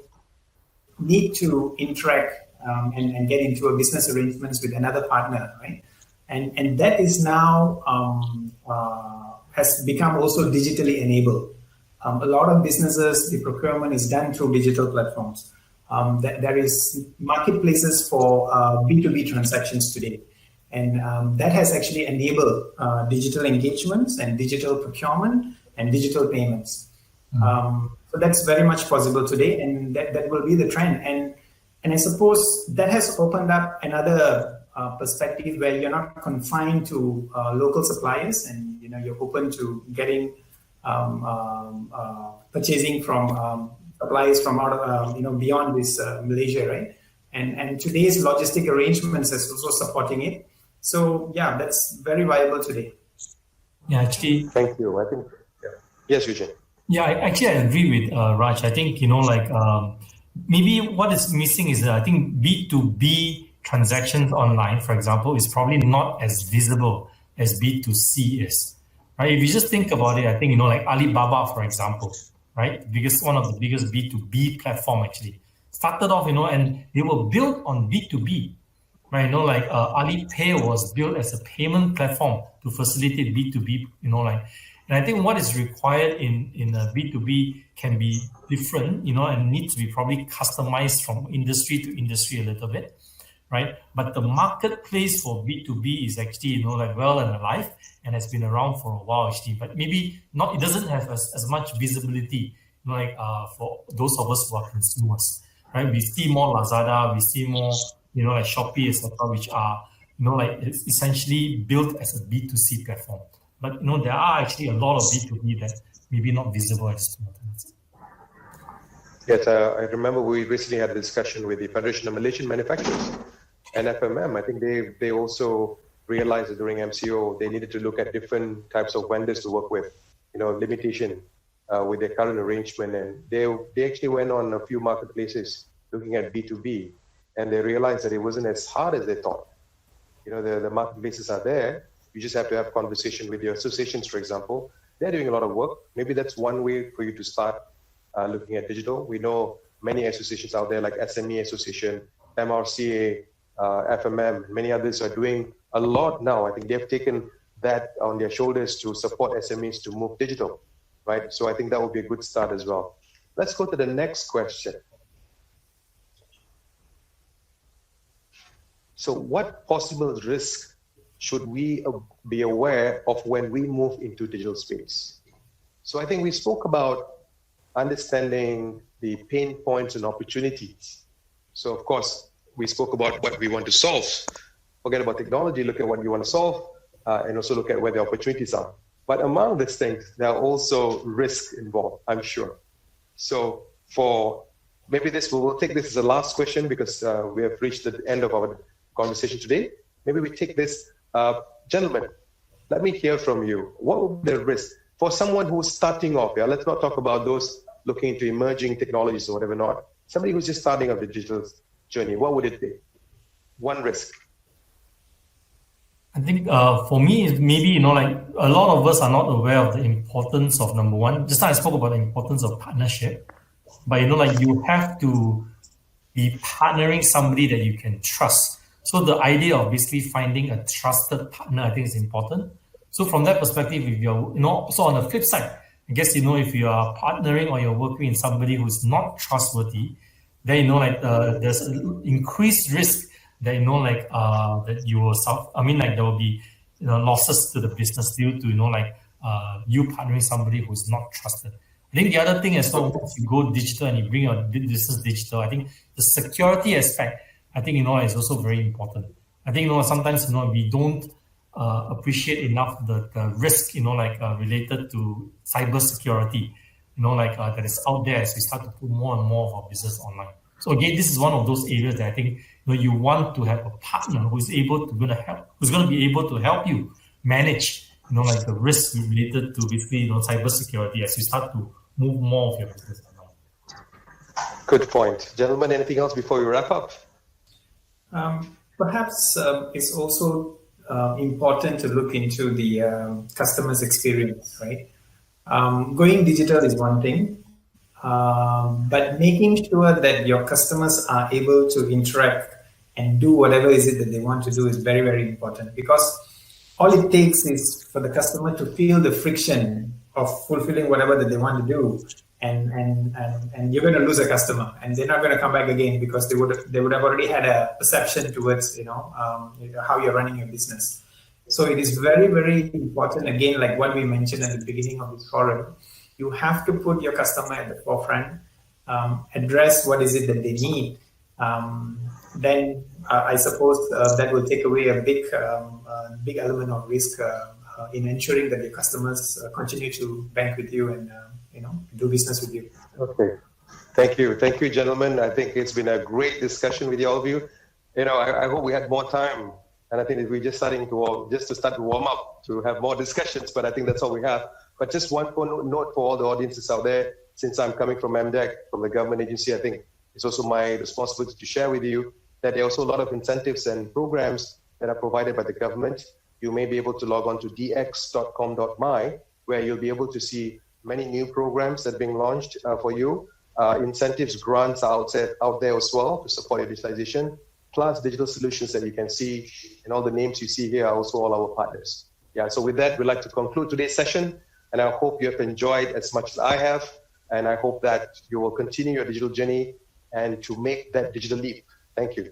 need to interact and get into a business arrangements with another partner, right? And that is now has become also digitally enabled. A lot of businesses, the procurement is done through digital platforms. There is marketplaces for B2B transactions today. And that has actually enabled digital engagements and digital procurement and digital payments. So that's very much possible today, and that will be the trend. And I suppose that has opened up another perspective where you're not confined to local suppliers, and you're open to getting purchasing from suppliers from out of, beyond this Malaysia, right? And today's logistic arrangements is also supporting it. So yeah, that's very viable today. Yeah, actually. Thank you. I think. Yeah. Yes, Eugene. Yeah, actually, I agree with Raj. I think maybe what is missing is I think B2B transactions online, for example, is probably not as visible as B2C is. Right? If you just think about it, I think like Alibaba, for example, right? One of the biggest B2B platform actually started off, and they were built on B2B. Right, Alipay was built as a payment platform to facilitate B2B, and I think what is required in a B2B can be different, and needs to be probably customized from industry to industry a little bit, right? But the marketplace for B2B is actually, well and alive and has been around for a while actually, but maybe not, it doesn't have as much visibility, for those of us who are consumers, right? We see more Lazada, we see more like Shopee, etc., which are, it's essentially built as a B2C platform. But, there are actually a lot of B2B that maybe not visible at this point. Yes, I remember we recently had a discussion with the Federation of Malaysian Manufacturers and FMM. I think they also realized that during MCO, they needed to look at different types of vendors to work with, limitation with their current arrangement. And they actually went on a few marketplaces looking at B2B. And they realized that it wasn't as hard as they thought. The marketplaces are there. You just have to have a conversation with your associations, for example. They're doing a lot of work. Maybe that's one way for you to start looking at digital. We know many associations out there like SME Association, MRCA, FMM, many others are doing a lot now. I think they've taken that on their shoulders to support SMEs to move digital, right? So I think that would be a good start as well. Let's go to the next question. So what possible risk should we be aware of when we move into digital space? So I think we spoke about understanding the pain points and opportunities. So of course, we spoke about what we want to solve. Forget about technology, look at what you want to solve, and also look at where the opportunities are. But among these things, there are also risks involved, I'm sure. So maybe we'll take this as the last question because we have reached the end of our conversation today. Maybe we take this, gentlemen, let me hear from you. What would be the risk for someone who's starting off? Yeah, let's not talk about those looking into emerging technologies or whatever not. Somebody who's just starting off the digital journey, what would it be? One risk. I think for me, maybe, like a lot of us are not aware of the importance of, number one, just now I spoke about the importance of partnership, but like you have to be partnering somebody that you can trust. So the idea of basically finding a trusted partner, I think is important. So from that perspective, if you're, so on the flip side, I guess, if you are partnering or you're working with somebody who's not trustworthy, then, like there's an increased risk that, that you will suffer. I mean, like there will be, losses to the business due to, you partnering somebody who's not trusted. I think the other thing as well, once you go digital and you bring your business digital, I think the security aspect, I think, is also very important. I think, sometimes, we don't appreciate enough the risk, related to cybersecurity, that is out there as we start to put more and more of our business online. So again, this is one of those areas that I think you want to have a partner who's going to be able to help you manage, the risk related to basically, cybersecurity as you start to move more of your business online. Good point. Gentlemen, anything else before we wrap up? Perhaps it's also important to look into the customer's experience, right? Going digital is one thing, but making sure that your customers are able to interact and do whatever is it that they want to do is very, very important, because all it takes is for the customer to feel the friction of fulfilling whatever that they want to do, and you're going to lose a customer, and they're not going to come back again because they would have already had a perception towards how you're running your business. So it is very, very important, again, like what we mentioned at the beginning of this forum, you have to put your customer at the forefront, address what is it that they need. Then I suppose that will take away a big element of risk in ensuring that your customers continue to bank with you and do business with you. Okay, thank you, gentlemen. I think it's been a great discussion with all of you. I hope we had more time, and I think we're just start to warm up to have more discussions. But I think that's all we have. But just one note for all the audiences out there, since I'm coming from MDEC, from the government agency, I think it's also my responsibility to share with you that there are also a lot of incentives and programs that are provided by the government. You may be able to log on to dx.com.my, where you'll be able to see many new programs that are being launched for you. Incentives, grants out there as well to support your digitalization, plus digital solutions that you can see, and all the names you see here are also all our partners. Yeah, so with that, we'd like to conclude today's session, and I hope you have enjoyed as much as I have, and I hope that you will continue your digital journey and to make that digital leap. Thank you.